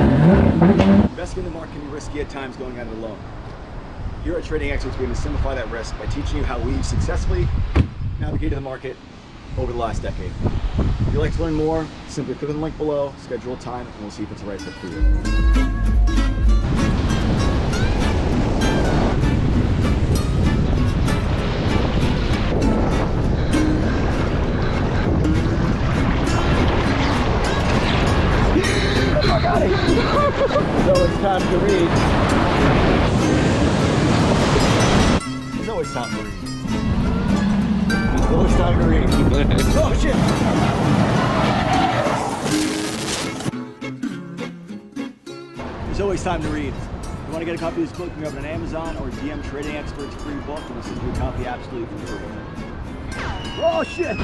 Investing in the market can be risky at times going at it alone. Here at Trading Experts, we're going to simplify that risk by teaching you how we successfully navigated the market over the last decade. If you'd like to learn more, simply click on the link below, schedule a time, and we'll see if it's the right fit for you. So it's time to read. It's always time to read. It's always time to read. Oh shit! It's always time to read. If you want to get a copy of this book, you can grab it on Amazon or DM Trading Experts free book, and we'll send you a copy absolutely for free. Oh shit!